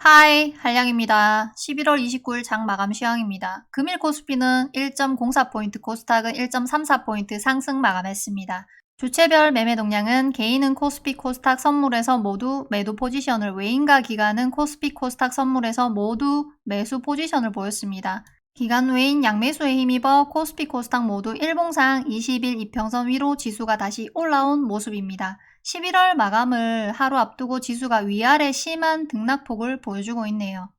하이, 한량입니다. 11월 29일 장 마감 시황입니다. 금일 코스피는 1.04포인트, 코스닥은 1.34포인트 상승 마감했습니다. 주체별 매매 동향은 개인은 코스피, 코스닥 선물에서 모두 매도 포지션을, 외인과 기관은 코스피, 코스닥 선물에서 모두 매수 포지션을 보였습니다. 기관 외인 양매수에 힘입어 코스피, 코스닥 모두 일봉상 20일 이평선 위로 지수가 다시 올라온 모습입니다. 11월 마감을 하루 앞두고 지수가 위아래 심한 등락폭을 보여주고 있네요.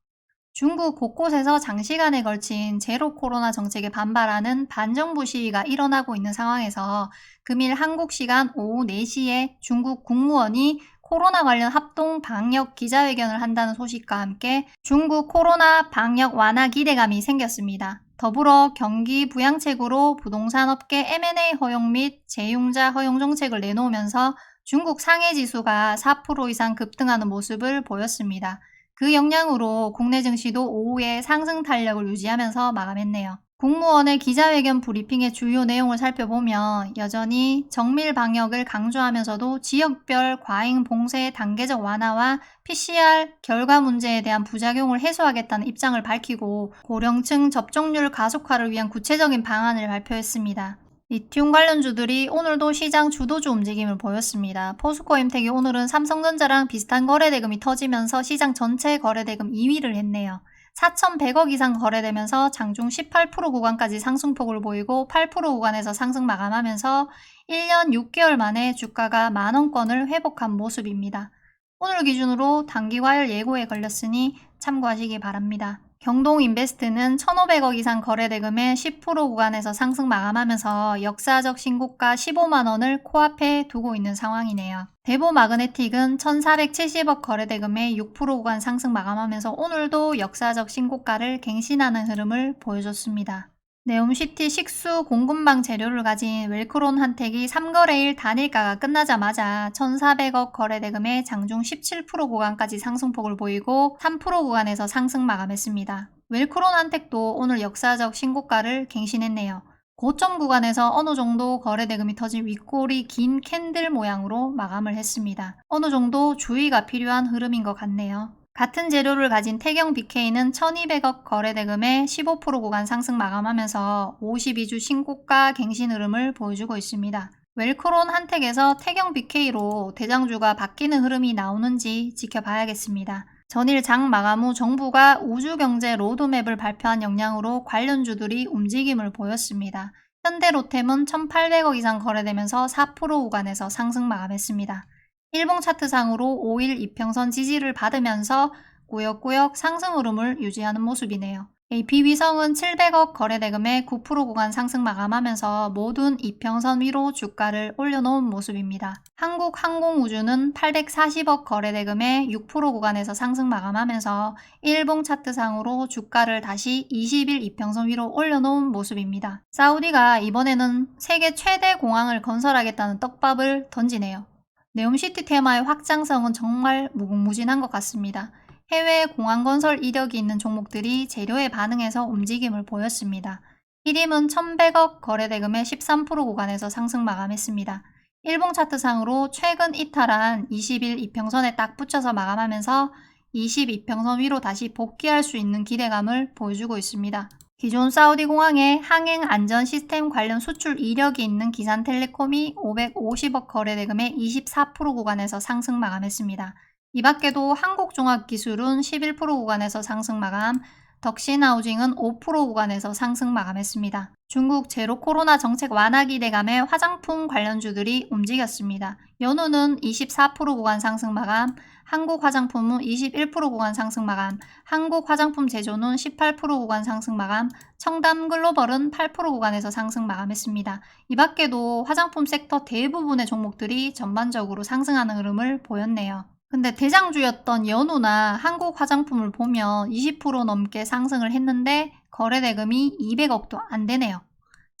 중국 곳곳에서 장시간에 걸친 제로 코로나 정책에 반발하는 반정부 시위가 일어나고 있는 상황에서 금일 한국 시간 오후 4시에 중국 국무원이 코로나 관련 합동 방역 기자회견을 한다는 소식과 함께 중국 코로나 방역 완화 기대감이 생겼습니다. 더불어 경기 부양책으로 부동산업계 M&A 허용 및 재융자 허용 정책을 내놓으면서 중국 상해지수가 4% 이상 급등하는 모습을 보였습니다. 그 영향으로 국내 증시도 오후에 상승 탄력을 유지하면서 마감했네요. 국무원의 기자회견 브리핑의 주요 내용을 살펴보면 여전히 정밀 방역을 강조하면서도 지역별 과잉 봉쇄 단계적 완화와 PCR 결과 문제에 대한 부작용을 해소하겠다는 입장을 밝히고 고령층 접종률 가속화를 위한 구체적인 방안을 발표했습니다. 리튬 관련주들이 오늘도 시장 주도주 움직임을 보였습니다. 포스코엠텍이 오늘은 삼성전자랑 비슷한 거래대금이 터지면서 시장 전체 거래대금 2위를 했네요. 4,100억 이상 거래되면서 장중 18% 구간까지 상승폭을 보이고 8% 구간에서 상승 마감하면서 1년 6개월 만에 주가가 만원권을 회복한 모습입니다. 오늘 기준으로 단기 과열 예고에 걸렸으니 참고하시기 바랍니다. 경동인베스트는 1,500억 이상 거래대금의 10% 구간에서 상승 마감하면서 역사적 신고가 15만원을 코앞에 두고 있는 상황이네요. 대보마그네틱은 1,470억 거래대금의 6% 구간 상승 마감하면서 오늘도 역사적 신고가를 갱신하는 흐름을 보여줬습니다. 네옴시티 식수 공급망 재료를 가진 웰크론 한택이 3거래일 단일가가 끝나자마자 1,400억 거래대금의 장중 17% 구간까지 상승폭을 보이고 3% 구간에서 상승 마감했습니다. 웰크론 한택도 오늘 역사적 신고가를 갱신했네요. 고점 구간에서 어느 정도 거래대금이 터진 윗골이 긴 캔들 모양으로 마감을 했습니다. 어느 정도 주의가 필요한 흐름인 것 같네요. 같은 재료를 가진 태경 BK는 1,200억 거래대금의 15% 구간 상승 마감하면서 52주 신고가 갱신 흐름을 보여주고 있습니다. 웰크론 한택에서 태경 BK로 대장주가 바뀌는 흐름이 나오는지 지켜봐야겠습니다. 전일 장 마감 후 정부가 우주경제 로드맵을 발표한 영향으로 관련주들이 움직임을 보였습니다. 현대로템은 1,800억 이상 거래되면서 4% 구간에서 상승 마감했습니다. 일봉 차트상으로 5일 이평선 지지를 받으면서 꾸역꾸역 상승 흐름을 유지하는 모습이네요. AP위성은 700억 거래대금의 9% 구간 상승 마감하면서 모든 이평선 위로 주가를 올려놓은 모습입니다. 한국항공우주는 840억 거래대금의 6% 구간에서 상승 마감하면서 일봉 차트상으로 주가를 다시 20일 이평선 위로 올려놓은 모습입니다. 사우디가 이번에는 세계 최대 공항을 건설하겠다는 떡밥을 던지네요. 네옴시티 테마의 확장성은 정말 무궁무진한 것 같습니다. 해외 공항 건설 이력이 있는 종목들이 재료에 반응해서 움직임을 보였습니다. 히림은 1,100억 거래대금의 13% 구간에서 상승 마감했습니다. 일봉 차트상으로 최근 이탈한 20일 이평선에 딱 붙여서 마감하면서 22평선 위로 다시 복귀할 수 있는 기대감을 보여주고 있습니다. 기존 사우디 공항에 항행 안전 시스템 관련 수출 이력이 있는 기산텔레콤이 550억 거래대금의 24% 구간에서 상승 마감했습니다. 이 밖에도 한국종합기술은 11% 구간에서 상승 마감, 덕신하우징은 5% 구간에서 상승 마감했습니다. 중국 제로 코로나 정책 완화 기대감에 화장품 관련주들이 움직였습니다. 연우는 24% 구간 상승 마감, 한국화장품은 21% 구간 상승 마감, 한국화장품 제조는 18% 구간 상승 마감, 청담글로벌은 8% 구간에서 상승 마감했습니다. 이 밖에도 화장품 섹터 대부분의 종목들이 전반적으로 상승하는 흐름을 보였네요. 근데 대장주였던 연우나 한국 화장품을 보면 20% 넘게 상승을 했는데 거래대금이 200억도 안 되네요.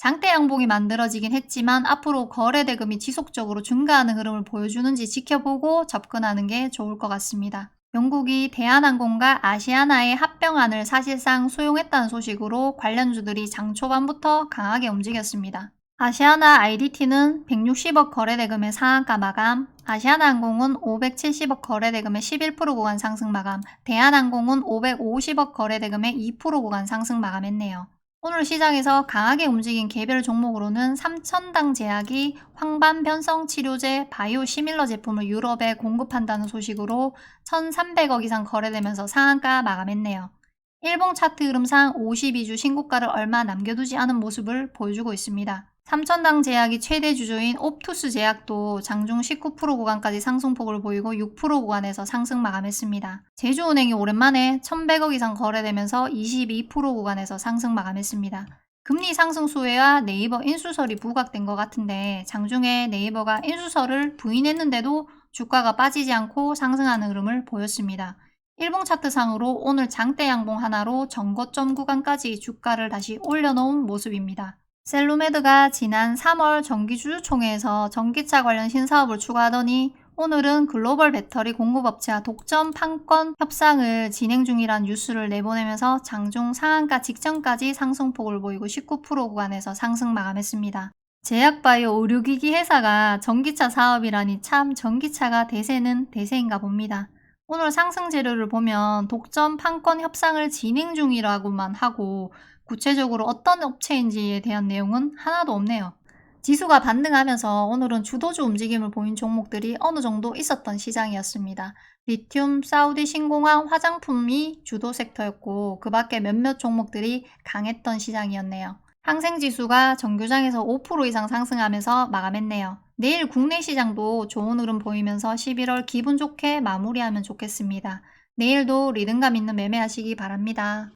장대 양봉이 만들어지긴 했지만 앞으로 거래대금이 지속적으로 증가하는 흐름을 보여주는지 지켜보고 접근하는 게 좋을 것 같습니다. 영국이 대한항공과 아시아나의 합병안을 사실상 수용했다는 소식으로 관련주들이 장 초반부터 강하게 움직였습니다. 아시아나 IDT는 160억 거래대금의 상한가 마감, 아시아나항공은 570억 거래대금의 11% 구간 상승 마감, 대한항공은 550억 거래대금의 2% 구간 상승 마감했네요. 오늘 시장에서 강하게 움직인 개별 종목으로는 삼천당 제약이 황반 변성 치료제 바이오 시밀러 제품을 유럽에 공급한다는 소식으로 1,300억 이상 거래되면서 상한가 마감했네요. 일봉 차트 흐름상 52주 신고가를 얼마 남겨두지 않은 모습을 보여주고 있습니다. 삼천당 제약이 최대 주주인 옵투스 제약도 장중 19% 구간까지 상승폭을 보이고 6% 구간에서 상승 마감했습니다. 제주은행이 오랜만에 1,100억 이상 거래되면서 22% 구간에서 상승 마감했습니다. 금리 상승 수혜와 네이버 인수설이 부각된 것 같은데 장중에 네이버가 인수설을 부인했는데도 주가가 빠지지 않고 상승하는 흐름을 보였습니다. 일봉 차트상으로 오늘 장대 양봉 하나로 전고점 구간까지 주가를 다시 올려놓은 모습입니다. 셀루메드가 지난 3월 정기주주총회에서 전기차 관련 신사업을 추가하더니 오늘은 글로벌 배터리 공급업체와 독점 판권 협상을 진행 중이란 뉴스를 내보내면서 장중 상한가 직전까지 상승폭을 보이고 19% 구간에서 상승 마감했습니다. 제약바이오 의료기기 회사가 전기차 사업이라니 참 전기차가 대세는 대세인가 봅니다. 오늘 상승 재료를 보면 독점 판권 협상을 진행 중이라고만 하고 구체적으로 어떤 업체인지에 대한 내용은 하나도 없네요. 지수가 반등하면서 오늘은 주도주 움직임을 보인 종목들이 어느 정도 있었던 시장이었습니다. 리튬, 사우디 신공항, 화장품이 주도 섹터였고 그 밖에 몇몇 종목들이 강했던 시장이었네요. 항생지수가 정규장에서 5% 이상 상승하면서 마감했네요. 내일 국내 시장도 좋은 흐름 보이면서 11월 기분 좋게 마무리하면 좋겠습니다. 내일도 리듬감 있는 매매하시기 바랍니다.